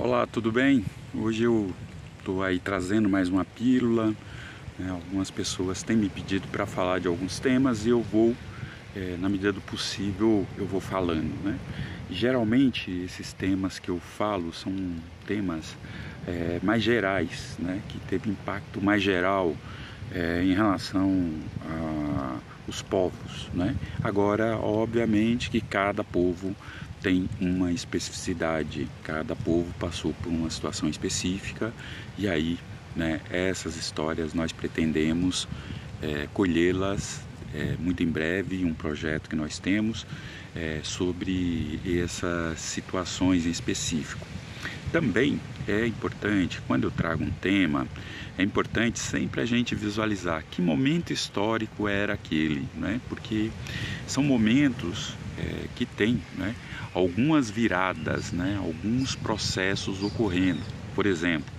Olá, tudo bem? Hoje eu estou aí trazendo mais uma pílula, né? Algumas pessoas têm me pedido para falar de alguns temas e eu vou, na medida do possível, eu vou falando, né? Geralmente esses temas que eu falo são temas mais gerais, né? Que teve impacto mais geral em relação aos povos, né? Agora, obviamente que cada povo tem uma especificidade, cada povo passou por uma situação específica e aí, né, essas histórias nós pretendemos colhê-las muito em breve em um projeto que nós temos sobre essas situações em específico. Também é importante, quando eu trago um tema, é importante sempre a gente visualizar que momento histórico era aquele, né? Porque são momentos que tem, né, algumas viradas, né, alguns processos ocorrendo. Por exemplo,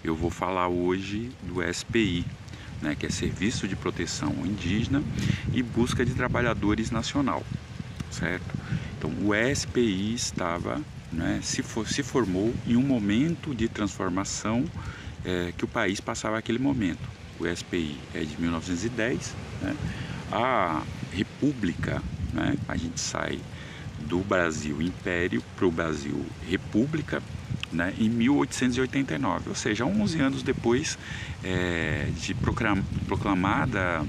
eu vou falar hoje do SPI, né, que é Serviço de Proteção Indígena e Busca de Trabalhadores Nacional, certo? Então, o SPI estava, né, se formou em um momento de transformação que o país passava aquele momento. O SPI é de 1910, né? A República, né, a gente sai do Brasil Império para o Brasil República, né, em 1889, ou seja, 11 anos depois de proclamada,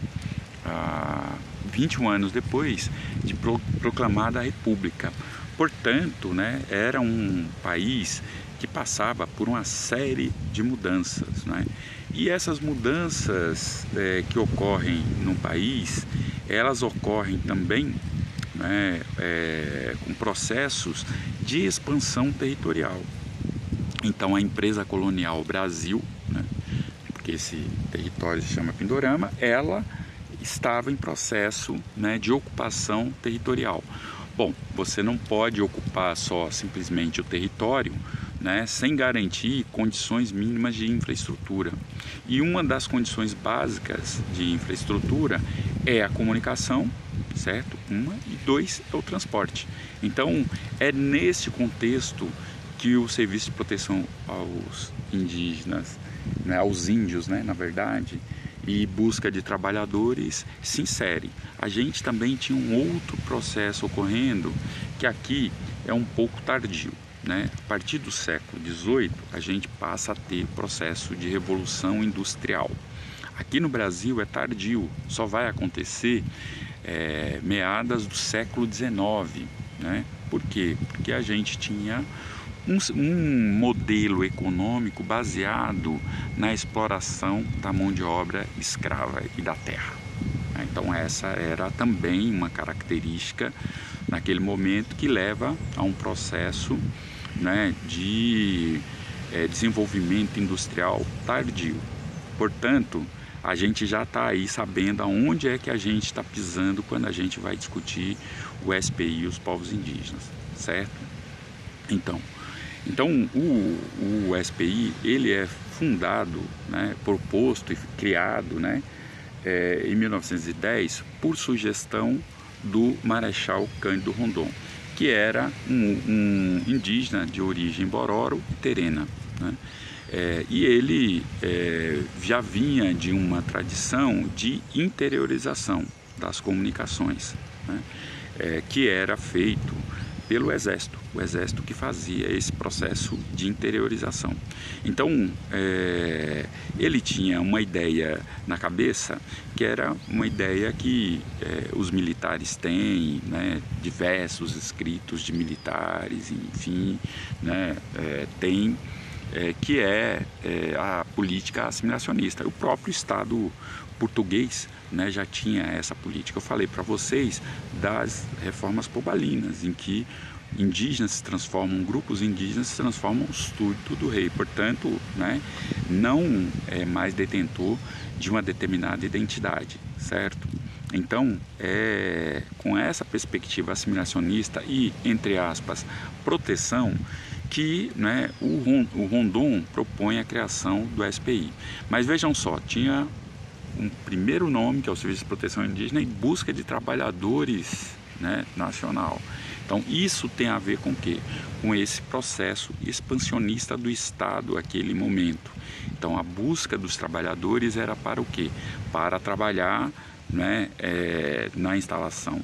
21 anos depois de proclamada a República. Portanto, né, era um país que passava por uma série de mudanças, né? E essas mudanças que ocorrem no país, elas ocorrem também, né, com processos de expansão territorial. Então a empresa colonial Brasil, né, porque esse território se chama Pindorama, ela estava em processo, né, de ocupação territorial. Bom, você não pode ocupar só simplesmente o território, né, sem garantir condições mínimas de infraestrutura. E uma das condições básicas de infraestrutura é a comunicação, certo? E dois é o transporte. Então, é nesse contexto que o Serviço de Proteção aos Indígenas, né, aos índios, né, na verdade, e busca de trabalhadores se insere. A gente também tinha um outro processo ocorrendo que aqui é um pouco tardio, né? A partir do século XVIII a gente passa a ter processo de revolução industrial. Aqui no Brasil é tardio, só vai acontecer meadas do século XIX, né? Por quê? Porque a gente tinha um modelo econômico baseado na exploração da mão de obra escrava e da terra. Então essa era também uma característica naquele momento que leva a um processo, né, de desenvolvimento industrial tardio. Portanto, a gente já está aí sabendo aonde é que a gente está pisando quando a gente vai discutir o SPI e os povos indígenas, certo? Então o SPI, ele é fundado, né, proposto e criado, né, em 1910 por sugestão do Marechal Cândido Rondon, que era um indígena de origem bororo e terena, né? E ele já vinha de uma tradição de interiorização das comunicações, né, que era feito pelo Exército, o Exército que fazia esse processo de interiorização. Então, ele tinha uma ideia na cabeça, que era uma ideia que os militares têm, né, diversos escritos de militares, enfim, né, tem, que é a política assimilacionista. O próprio Estado português, né, já tinha essa política. Eu falei para vocês das reformas pobalinas, em que indígenas se transformam, grupos indígenas se transformam no súdito do rei, portanto, né, não é mais detentor de uma determinada identidade, certo? Então, com essa perspectiva assimilacionista e, entre aspas, proteção, que, né, o Rondon propõe a criação do SPI. Mas vejam só, tinha um primeiro nome, que é o Serviço de Proteção Indígena e Busca de Trabalhadores, né, Nacional. Então isso tem a ver com o quê? Com esse processo expansionista do Estado naquele momento. Então a busca dos trabalhadores era para o quê? Para trabalhar, né, na instalação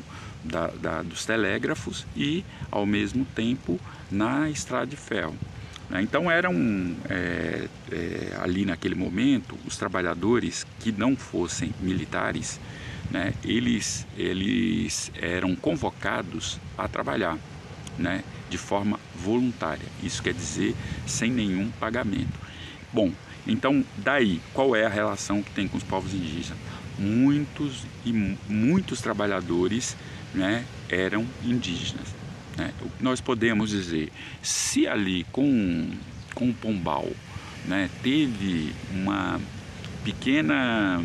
dos telégrafos e ao mesmo tempo na estrada de ferro. Então eram, ali naquele momento, os trabalhadores que não fossem militares, né, eles eram convocados a trabalhar, né, de forma voluntária. Isso quer dizer sem nenhum pagamento. Bom, então daí qual é a relação que tem com os povos indígenas? Muitos trabalhadores, né, eram indígenas. O que nós podemos dizer, se ali com o Pombal, né, teve uma pequena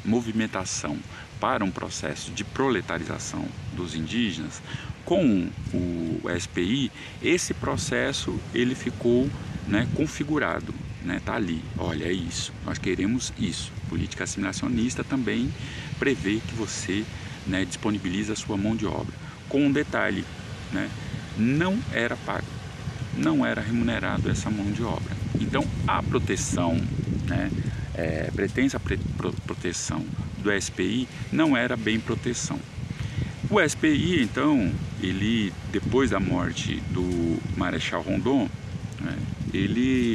movimentação para um processo de proletarização dos indígenas, com o SPI, esse processo ele ficou, né, configurado, né, tá ali, olha, é isso, nós queremos isso. Política assimilacionista também prevê que você, né, disponibiliza a sua mão de obra, com um detalhe, né, não era pago, não era remunerado essa mão de obra. Então a proteção, né, pretensa proteção do SPI não era bem proteção. O SPI, então, ele, depois da morte do Marechal Rondon, né,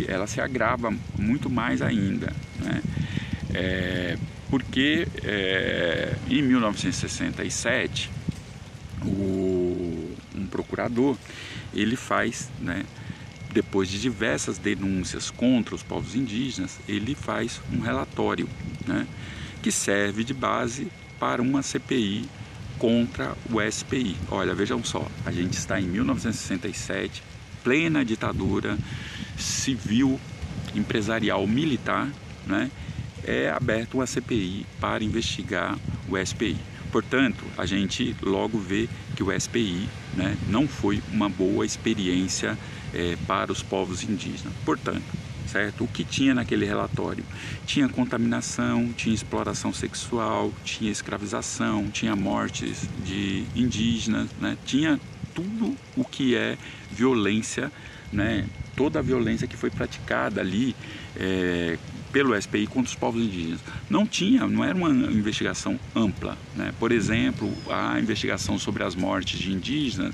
ela se agrava muito mais ainda, né, porque em 1967 um procurador ele faz, né, depois de diversas denúncias contra os povos indígenas, ele faz um relatório, né, que serve de base para uma CPI contra o SPI. Olha, vejam só, a gente está em 1967, plena ditadura civil, empresarial, militar, né? É aberto uma CPI para investigar o SPI. Portanto, a gente logo vê que o SPI, né, não foi uma boa experiência para os povos indígenas. Portanto, certo? O que tinha naquele relatório? Tinha contaminação, tinha exploração sexual, tinha escravização, tinha mortes de indígenas, né? Tinha tudo o que é violência, né? Toda a violência que foi praticada ali pelo SPI contra os povos indígenas. Não era uma investigação ampla, né? Por exemplo, a investigação sobre as mortes de indígenas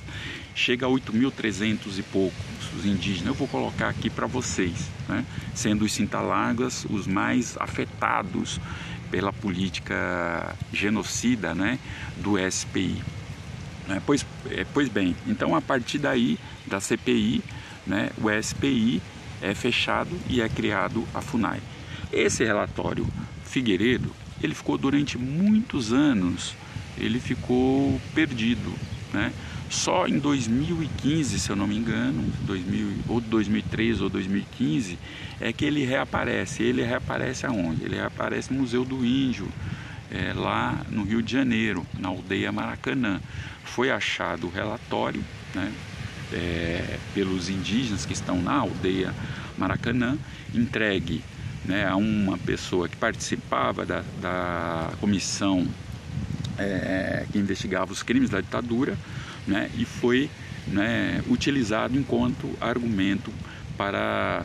chega a 8.300 e poucos indígenas. Eu vou colocar aqui para vocês, né? Sendo os Cintalagras os mais afetados pela política genocida, né, do SPI. Pois bem, então a partir daí da CPI, né, o SPI é fechado e é criado a FUNAI. Esse relatório Figueiredo, ele ficou durante muitos anos, ele ficou perdido, né? Só em 2015, se eu não me engano, 2013 ou 2015, é que ele reaparece. Ele reaparece aonde? Ele reaparece no Museu do Índio, lá no Rio de Janeiro, na aldeia Maracanã. Foi achado o relatório, né, pelos indígenas que estão na aldeia Maracanã, entregue, né, a uma pessoa que participava da comissão que investigava os crimes da ditadura, né, e foi, né, utilizado enquanto argumento para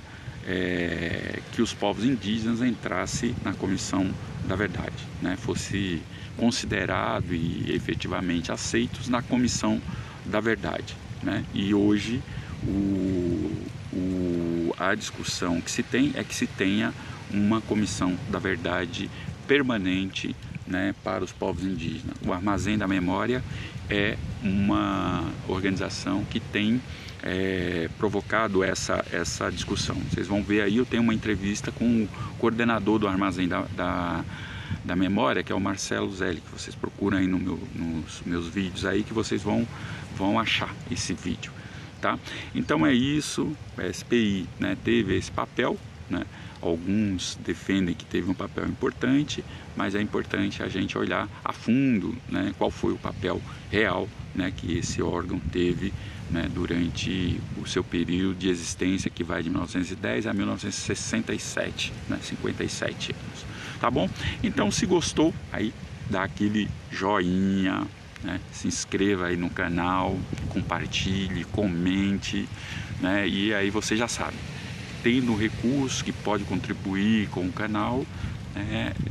que os povos indígenas entrassem na Comissão da Verdade, né, fosse considerado e efetivamente aceitos na Comissão da Verdade, né? E hoje a discussão que se tem é que se tenha uma Comissão da Verdade permanente, né, para os povos indígenas. O Armazém da Memória é uma organização que tem provocado essa discussão. Vocês vão ver aí, eu tenho uma entrevista com o coordenador do Armazém da Memória, que é o Marcelo Zelli, que vocês procuram aí nos meus vídeos aí, que vocês vão achar esse vídeo, tá? Então é isso, a SPI, né, teve esse papel, né? Alguns defendem que teve um papel importante, mas é importante a gente olhar a fundo, né, qual foi o papel real, né, que esse órgão teve, né, durante o seu período de existência, que vai de 1910 a 1967, né, 57 anos. Tá bom? Então, se gostou, aí dá aquele joinha, né? Se inscreva aí no canal, compartilhe, comente, né? E aí você já sabe, tendo recursos que pode contribuir com o canal,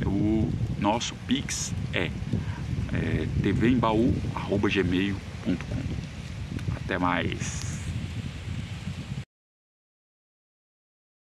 o nosso Pix é tvembaú@gmail.com. Até mais!